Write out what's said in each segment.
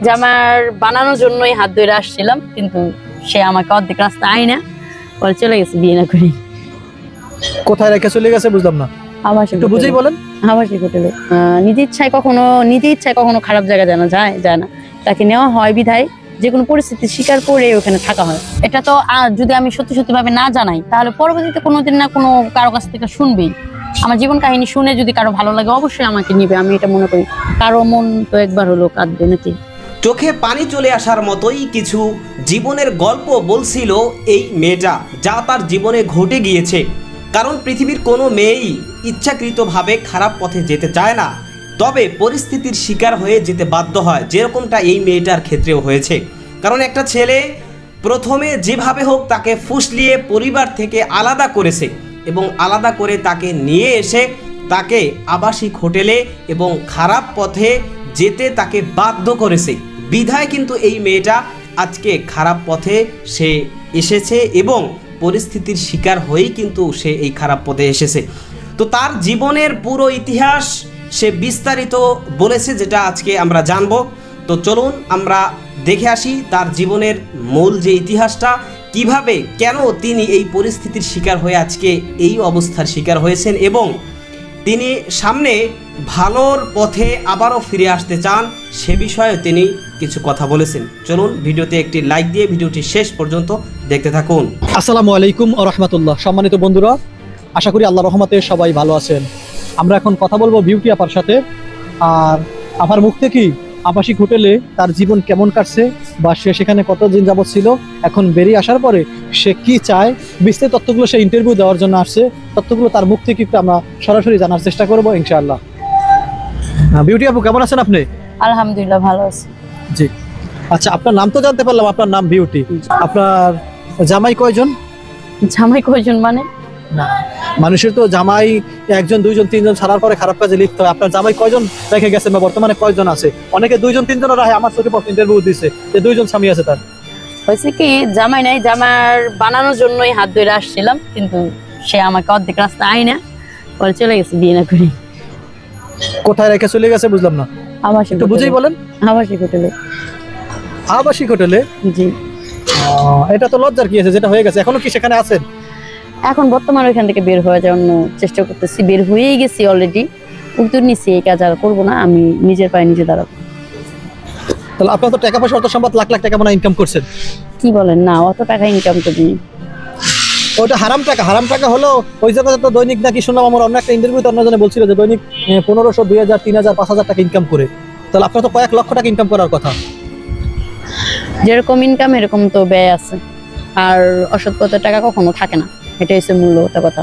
জামার বানানোর জন্যই হাত ধরে আসছিলাম, কিন্তু সে আমাকে অর্ধেক রাস্তা আইনা পরে চলে গেছে বিয়ে না করে। কোথায় রেখে চলে গেছে বুঝলাম না, একটু বুঝেই বলেন। আবাসিক হোটেলে। নিজের ইচ্ছায় কখনো খারাপ জায়গা যায় না, তাকে নেওয়া হয় বিধায় যে কোনো পরিস্থিতি স্বীকার করে ওখানে থাকা হয়। এটা তো যদি আমি সত্যি ভাবে না জানাই, তাহলে পরবর্তীতে কোনোদিন না কোনো কারো কাছ থেকে শুনবেই। আমার জীবন কাহিনী শুনে যদি কারো ভালো লাগে অবশ্যই আমাকে নিবে, আমি এটা মনে করি। কারো মন তো একবার হলো কাঁদবে নাকি। চোখে পানি চলে আসার মতোই কিছু জীবনের গল্প বলছিল এই মেয়েটা, যা তার জীবনে ঘটে গিয়েছে। কারণ পৃথিবীর কোনো মেয়েই ইচ্ছাকৃতভাবে খারাপ পথে যেতে চায় না, তবে পরিস্থিতির শিকার হয়ে যেতে বাধ্য হয়, যেরকমটা এই মেয়েটার ক্ষেত্রেও হয়েছে। কারণ একটা ছেলে প্রথমে যেভাবে হোক তাকে ফুসলিয়ে পরিবার থেকে আলাদা করেছে এবং আলাদা করে তাকে নিয়ে এসে তাকে আবাসিক হোটেলে এবং খারাপ পথে যেতে তাকে বাধ্য করেছে। বিধায় কিন্তু এই মেয়েটা আজকে খারাপ পথে সে এসেছে এবং পরিস্থিতির শিকার হয়েই কিন্তু সে এই খারাপ পথে এসেছে। তো তার জীবনের পুরো ইতিহাস সে বিস্তারিত বলেছে, যেটা আজকে আমরা জানব। তো চলুন আমরা দেখে আসি তার জীবনের মূল যে ইতিহাসটা, কিভাবে কেন তিনি এই পরিস্থিতির শিকার হয়ে আজকে এই অবস্থার শিকার হয়েছেন এবং তিনি সামনে ভালোর পথে আবারও ফিরে আসতে চান, সে বিষয়ে তিনি কিছু কথা বলেছেন। চলুন ভিডিওতে একটি লাইক দিয়ে ভিডিওটি শেষ পর্যন্ত দেখতে থাকুন। আসসালামু আলাইকুম ওয়া রাহমাতুল্লাহ। সম্মানিত বন্ধুরা, আশা করি আল্লাহর রহমতে সবাই ভালো আছেন। আমরা এখন কথা বলবো বিউটি আপার সাথে। আর আপার মুখ থেকে আবাসিক হোটেলে তার জীবন কেমন কাটছে বা সে সেখানে কতদিন যাবত ছিল, এখন বেরিয়ে আসার পরে সে কি চায়, বিস্তারিত তথ্যগুলো সে ইন্টারভিউ দেওয়ার জন্য আসছে। তথ্যগুলো তার মুখ থেকে একটু আমরা সরাসরি জানার চেষ্টা করবো ইনশাআল্লাহ। বিউটি আপু, কেমন আছেন আপনি? আলহামদুলিল্লাহ, ভালো আছি। জি, আচ্ছা, আপনার নাম তো জানতে পারলাম, আপনার নাম বিউটি। আপনার জামাই কয়জন? জামাই কয়জন মানে? না, মানুষের তো জামাই একজন, দুইজন, তিনজন ছাড়ার পরে খারাপ কাজে লিপ্ত হয়। আপনার জামাই কয়জন রেখে গেছেন বা বর্তমানে কয়জন আছে? অনেকে দুইজন তিনজন রাখে, আমার ছোট ইন্টারভিউ দিচ্ছে যে দুইজন স্বামী আছে তার। হয়েছে কি, জামাই নাই, জামার বানানোর জন্যই হাত ধরে আসছিলাম, কিন্তু সে আমাকে অর্ধেক রাস্তা আইনা পরে চলে গেছে বিয়ে না করে। কোথায় রেখে চলে গেছে বুঝলাম না, একটু বুঝেই বলেন। আবাসিক হোটেলে। আবাসিক হোটেলে? জি। এটা তো লজ্জার কি আছে, যেটা হয়ে গেছে। এখনো কি সেখানে আছেন? এখন বর্তমানে ওইখান থেকে বের হয়ে যাওয়ার চেষ্টা করতেছি, বের হয়েই গেছি অলরেডি। উত্তর নিচ্ছি, এই কাজ আর করবো না, আমি নিজের পায়ে নিজে দাঁড়াবো। তাহলে আপনার তো টাকা পয়সা, অত সম্পদ, লাখ লাখ টাকা মনে ইনকাম করছেন। কি বলেন? না, অত টাকা ইনকাম করিনি। ওটা হারাম টাকা। হারাম টাকা হলো ওই জায়গাতে তো দৈনিক নাকি শুনলাম, আমার অন্য একটা ইন্টারভিউতে অন্যজনে বলছিল যে দৈনিক 1500, 2000, 3000, 5000 টাকা ইনকাম করে। তাহলে আপনার তো কয়েক লক্ষ টাকা ইনকাম করার কথা। যেরকম ইনকাম এরকম তো ব্যয় আছে, আর অসৎ পথে টাকা কখনো থাকে না, এটাই হচ্ছে মূল্যটা কথা।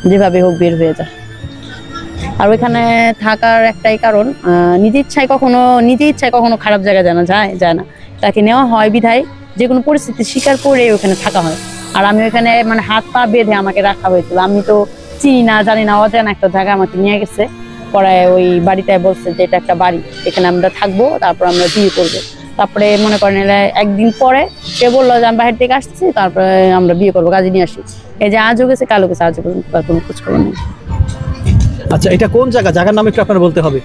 যেভাবে হোক বের হয়ে যায়। আর ওইখানে থাকার একটাই কারণ, নিজের ইচ্ছায় কখনো খারাপ জায়গা যায় না, তাকে নেওয়া হয় বিধায় যে কোনো পরিস্থিতি স্বীকার করে ওখানে থাকা হয়। আর আমি ওইখানে মানে হাত পা বেঁধে আমাকে রাখা হয়েছিল। আমি তো চিনি না, জানি না, অজানা একটা জায়গা আমাকে নিয়ে গেছে। পরে ওই বাড়িটায় বলছে যে এটা একটা বাড়ি, এখানে আমরা থাকবো, তারপর আমরা বিয়ে করবো। তারপরে মনে করেন একদিন পরে সে বললো যে আমি বাহির থেকে আসছি, তারপরে আমরা বিয়ে করবো, কাজে নিয়ে আসি। এই যে আজও গেছে, কালও গেছে, আজও তার কোনো খোঁজ খবর নেই। আচ্ছা, এটা কোন জায়গা? জায়গার নাম একটু আপনার বলতে হবে।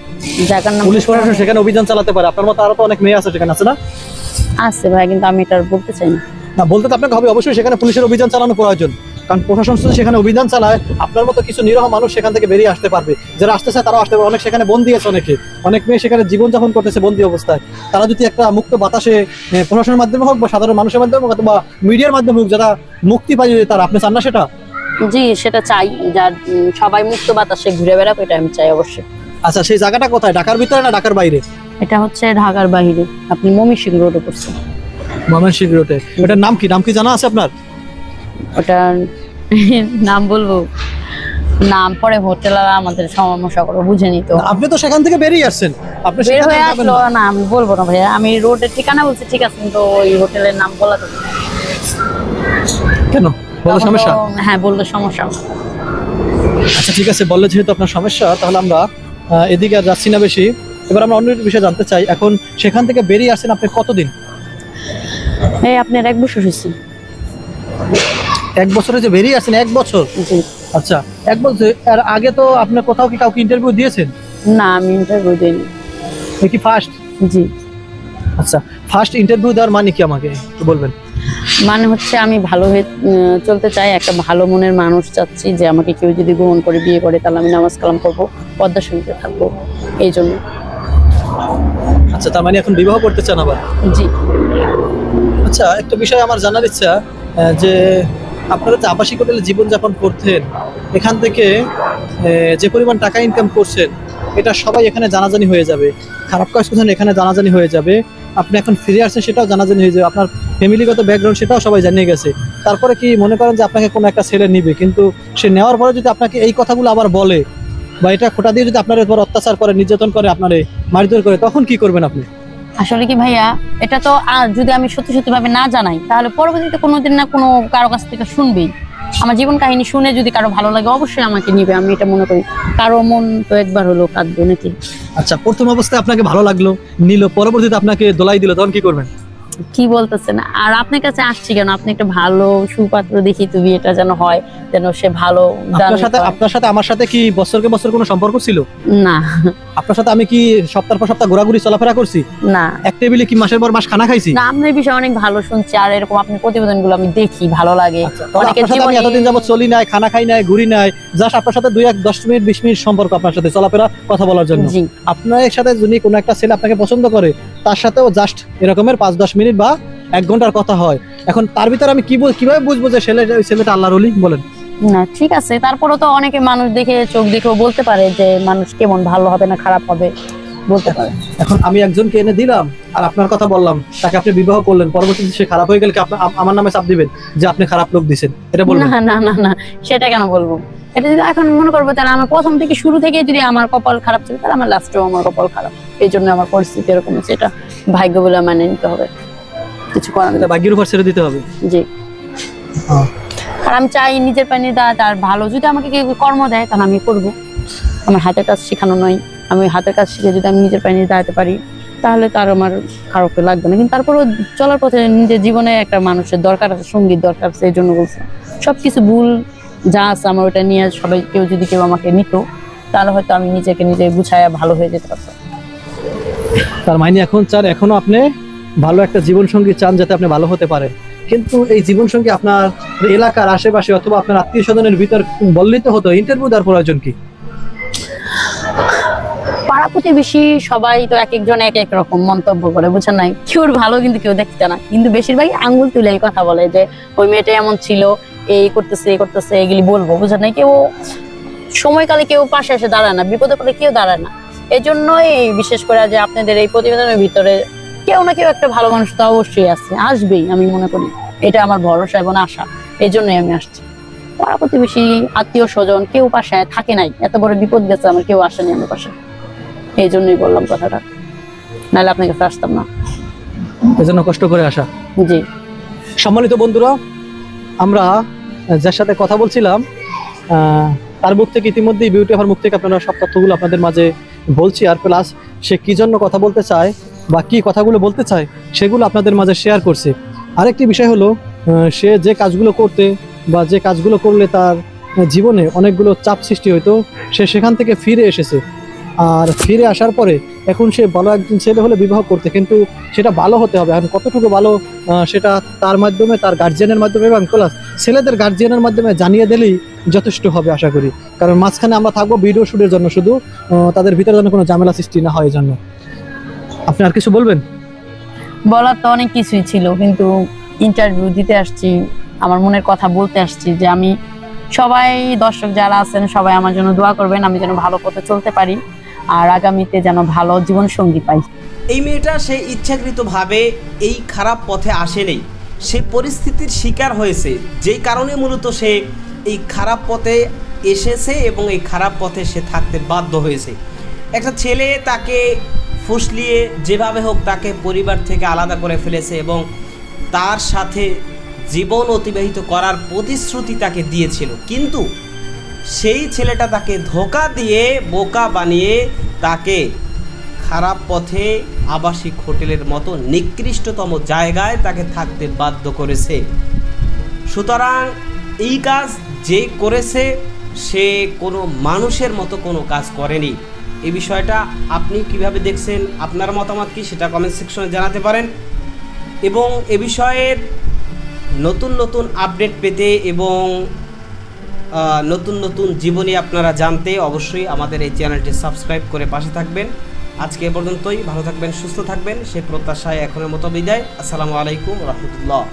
জায়গার নাম পুলিশ প্রশাসন সেখানে অভিযান চালাতে পারে। আপনার মতো আরো তো অনেক মেয়ে আছে সেখানে, আছে না? আছে ভাই, কিন্তু আমি এটা বলতে চাই না। না, বলতে তো আপনাকে হবে, অবশ্যই সেখানে পুলিশের অভিযান চালানো প্রয়োজন। কারণ প্রশাসন যদি সেখানে অভিযান চালায়, আপনার মতো কিছু নিরহ মানুষ সেখান থেকে বেরিয়ে আসতে পারবে। যারা আসতে চায় তারাও আসতে পারবে। অনেক সেখানে বন্দী আছে, অনেক মেয়ে সেখানে জীবনযাপন করতেছে বন্দী অবস্থায়। তারা যদি একটা মুক্ত বাতাসে প্রশাসনের মাধ্যমে হোক বা সাধারণ মানুষের মাধ্যমে হোক বা মিডিয়ার মাধ্যমে হোক, যারা মুক্তি পায়, তারা, আপনি চান না সেটা? জি, সেটা চাই, যার সবাই মুক্ত বাতাসে ঘুরে বেড়াক, এটা আমি চাই অবশ্যই। আচ্ছা, সেই জায়গাটা কোথায়? ঢাকার ভিতরে না ঢাকার বাইরে? এটা হচ্ছে ঢাকার বাইরে, আপনি ময়মনসিংহ রোডে পড়ছেন। ময়মনসিংহ রোডে। এটার নাম কি? নাম কি জানা আছে আপনার? ওটার নাম বলবো? নাম পরে হোটেল আমাদের সমস্যা করবো, বুঝে নিত। আপনি তো সেখান থেকে বেরিয়ে আসছেন, আপনি বের হয়ে আসলো না, আমি বলবো না ভাইয়া। আমি রোডের ঠিকানা বলছি, ঠিক আছে, কিন্তু ওই হোটেলের নাম বলা তো কেন? বললে সমস্যা? হ্যাঁ, বললে সমস্যা। আচ্ছা, ঠিক আছে, বললে যেহেতু আপনার সমস্যা, তাহলে আমরা এদিকে আর যাচ্ছি না বেশি। এবার আমরা অন্য বিষয়ে জানতে চাই, এখন সেখান থেকে বেরিয়ে আসছেন আপনি কতদিন? এই আপনার 1 বছর হয়েছে। 1 বছরে যে বেরিয়ে আসছেন? 1 বছর? জি। আচ্ছা, 1 বছর। এর আগে তো আপনি কোথাও কি কাউকে ইন্টারভিউ দিয়েছেন? না, আমি ইন্টারভিউ দিইনি। কি ফার্স্ট? জি। আচ্ছা, ফার্স্ট ইন্টারভিউ দেওয়ার মানে কি আমাকে একটু বলবেন? মানে হচ্ছে আমি ভালো হয়ে চলতে চাই, একটা ভালো মনের মানুষ চাচ্ছি, যে আমাকে কেউ যদি গ্রহণ করে বিয়ে করে তাহলে আমি নামাজ কালাম করবো, পদ্মা সেতুতে থাকবো, এই জন্য। আচ্ছা, তার মানে এখন বিবাহ করতে চান আবার? জি। আচ্ছা, একটা বিষয় আমার জানার ইচ্ছা, যে আপনারা যে আবাসিক হোটেলে জীবনযাপন করতেন, এখান থেকে যে পরিমাণ টাকা ইনকাম করছেন এটা সবাই এখানে জানাজানি হয়ে যাবে, খারাপ কাজ করছেন এখানে জানাজানি হয়ে যাবে, আপনি এখন ফিরে আসছেন সেটাও জানাজানি হয়ে যাবে, আপনার ফ্যামিলিগত ব্যাকগ্রাউন্ড সেটাও সবাই জানিয়ে গেছে। তারপরে কি মনে করেন যে আপনাকে কোনো একটা ছেলে নিবে, কিন্তু সে নেওয়ার পরে যদি আপনাকে এই কথাগুলো আবার বলে বা এটা খোটা দিয়ে যদি আপনার উপর অত্যাচার করে, নির্যাতন করে, আপনারে মারধর করে, তখন কি করবেন আপনি? আসলে কি ভাইয়া, এটা তো আর যদি আমি সত্যি সত্যি ভাবে না জানাই তাহলে পরবর্তীতে কোনোদিন না কোনো কারো কাছ থেকে শুনবেই। আমার জীবন কাহিনী শুনে যদি কারো ভালো লাগে অবশ্যই আমাকে নিবে, আমি এটা মনে করি। কারো মন তো একবার হলো কাঁদবে নাকি। আচ্ছা, প্রথম অবস্থায় আপনাকে ভালো লাগলো, নিল, পরবর্তীতে আপনাকে দোলাই দিল, তখন কি করবেন? কি বলতেছেন? আর আপনার কাছে আসছি কেন? আপনি একটা ভালো সুপাত্র দেখি তো বিয়েটা যেন হয়, যেন সে ভালো আপনার সাথে আমার সাথে কি বছরকে বছর কোনো সম্পর্ক ছিল না? আপনার সাথে আমি কি সপ্তাহ পর সপ্তাহ ঘোরাঘুরি চলাফেরা করছি? না। এক টেবিলে কি মাসের পর মাস খানা খাইছি? না, আপনার বিষয়ে অনেক ভালো শুনছি, আর এরকম আপনার প্রতিবেদনগুলো আমি দেখি, ভালো লাগে। আপনার সাথে আমি এতদিন যাবত চলি নাই, খানা খাই নাই, ঘুরি নাই, জাস্ট আপনার সাথে 10 মিনিট 20 মিনিট সম্পর্ক আপনার সাথে চলাফেরা, কথা বলার জন্য। আপনার সাথে যদি কোনো একটা ছেলে আপনাকে পছন্দ করে, তার সাথেও জাস্ট এরকমের 5-10 মিনিট বা 1 ঘন্টার কথা হয়। এখন তার ভিতরে আমি কিভাবে বুঝবো যে ছেলেটা আল্লাহর ওলি? বলেন না। ঠিক আছে, তারপরে তো অনেকে মানুষ দেখে, চোখ দেখেও বলতে পারে যে মানুষ কেমন, ভালো হবে না খারাপ হবে, বলতে পারে। এখন আমি একজনকে এনে দিলাম আর আপনার কথা বললাম, তাকে আপনি বিবাহ করলেন, পরবর্তীতে সে খারাপ হয়ে গেলে কি আমার নামে চাপ দিবেন যে আপনি খারাপ লোক দিবেন? এটা বলবেন? না না না না, সেটা কেন বলবো? এটা যদি এখন মনে করবো তাহলে আমার প্রথম থেকে শুরু থেকে যদি আমার কপাল খারাপ ছিল তাহলে আমার লাস্টেও আমার কপাল খারাপ, এই জন্য আমার পরিস্থিতি এরকম। সেটা ভাগ্য বলে মানে নিতে হবে, কিছু করার নেই। ভাগ্যের উপর ছেড়ে দিতে হবে। জি। আর আমি চাই নিজের পায়ে দাঁড়াতে, আর ভালো যদি আমাকে কেউ কর্ম দেয় তাহলে আমি করবো। আমার হাতের কাজ শেখানো নয়, আমি হাতের কাজ শিখে যদি আমি নিজের পায়ে দাঁড়াতে পারি তাহলে তার আমার খারাপ লাগবে না। কিন্তু তারপরও চলার পথে নিজের জীবনে একটা মানুষের দরকার আছে, সঙ্গীত দরকার আছে, এই জন্য বলছি। সবকিছু ভুল যা আছে আমার ওটা নিয়ে সবাই যদি কেউ আমাকে নিত তাহলে হয়তো আমি নিজেকে নিজে গুছায়া ভালো হয়ে যেতে পারতাম। তার মানে এখনো আপনি ভালো একটা জীবন সঙ্গী চান, যাতে আপনি ভালো হতে পারেন। কিন্তু এই জীবন সঙ্গী আপনার এলাকার আশেপাশে অথবা আপনার আত্মীয় স্বজনের ভিতর বললেই তো হতো, ইন্টারভিউ দেওয়ার প্রয়োজন কি? পাড়া প্রতিবেশী সবাই তো এক একজন এক এক রকম মন্তব্য করে, বুঝছেন নাই? কেউ ভালো কিন্তু কেউ দেখতে না, কিন্তু বেশিরভাগই আঙ্গুল তুলে এই কথা বলে যে ওই মেয়েটা এমন ছিল, এই করতেছে এই করতেছে, এগুলি বলবো, বুঝছেন নাই? কেউ সময়কালে কেউ পাশে এসে দাঁড়ায় না, বিপদে পড়লে কেউ দাঁড়ায় না। এই জন্যই বিশেষ করে যে আপনাদের এই প্রতিবেদনের ভিতরে কেউ না কেউ একটা ভালো মানুষ তো অবশ্যই আছে, আসবেই, আমি মনে করি এটা আমার ভরসা এবং আশা। এই জন্যই আমি আসছি। পাড়া প্রতিবেশী আত্মীয় স্বজন কেউ পাশে থাকে নাই, এত বড় বিপদ গেছে আমার, কেউ আসেনি আমার পাশে, এই জন্যই বললাম কথাটা, নাহলে আপনার কাছে আসতাম না। এই জন্য কষ্ট করে আসা। জি। সম্মানিত বন্ধুরা, আমরা যার সাথে কথা বলছিলাম তার মুখ থেকে ইতিমধ্যেই বিউটি আপার মুখ থেকে আপনারা সব তথ্যগুলো আপনাদের মাঝে বলছি, আর প্লাস সে কি জন্য কথা বলতে চায় বা কি কথাগুলো বলতে চায় সেগুলো আপনাদের মাঝে শেয়ার করছে। আরেকটি বিষয় হলো, সে যে কাজগুলো করতে বা যে কাজগুলো করলে তার জীবনে অনেকগুলো চাপ সৃষ্টি হইতো, সে সেখান থেকে ফিরে এসেছে। আর ফিরে আসার পরে এখন সে ভালো একজন ছেলে হলে বিবাহ করতে, কিন্তু সেটা ভালো হতে হবে। এখন কতটুকু ভালো সেটা তার মাধ্যমে, তার গার্জিয়ানের মাধ্যমে এবং প্লাস ছেলেদের গার্জিয়ানের মাধ্যমে জানিয়ে দিলেই যথেষ্ট হবে আশা করি। কারণ মাঝখানে আমরা থাকবো ভিডিও শুটের জন্য, শুধু তাদের ভিতরে যেন কোনো ঝামেলা সৃষ্টি না হয় জন্য। আপনি আর কিছু বলবেন? বলার তো অনেক কিছুই ছিল, কিন্তু ইন্টারভিউ দিতে আসছি, আমার মনের কথা বলতে আসছি, যে আমি সবাই দর্শক যারা আছেন সবাই আমার জন্য দোয়া করবেন, আমি যেন ভালো পথে চলতে পারি আর আগামীতে যেন ভালো জীবন সঙ্গী পাই। এই মেয়েটা সে ইচ্ছাকৃতভাবে এই খারাপ পথে আসেনি, সে পরিস্থিতির শিকার হয়েছে, যেই কারণে মূলত সে এই খারাপ পথে এসেছে এবং এই খারাপ পথে সে থাকতে বাধ্য হয়েছে। একটা ছেলে তাকে ফুসলিয়ে যেভাবে হোক তাকে পরিবার থেকে আলাদা করে ফেলেছে এবং তার সাথে জীবন অতিবাহিত করার প্রতিশ্রুতি তাকে দিয়েছিল, কিন্তু সেই ছেলেটা তাকে ধোঁকা দিয়ে বোকা বানিয়ে তাকে খারাপ পথে আবাসিক হোটেলের মতো নিকৃষ্টতম জায়গায় তাকে থাকতে বাধ্য করেছে। সুতরাং এই কাজ যে করেছে সে কোনো মানুষের মতো কোনো কাজ করেনি, এই বিষয়টা আপনি কিভাবে দেখছেন, আপনার মতামত কি সেটা কমেন্ট সেকশনে জানাতে পারেন। এবং এ বিষয়ের নতুন নতুন আপডেট পেতে এবং নতুন নতুন জীবনী আপনারা জানতে অবশ্যই আমাদের এই চ্যানেলটি সাবস্ক্রাইব করে পাশে থাকবেন। আজকে এ পর্যন্তই, ভালো থাকবেন, সুস্থ থাকবেন, সে প্রত্যাশায় এখনের মতো বিদায়। আসসালামু আলাইকুম রহমতুল্লাহ।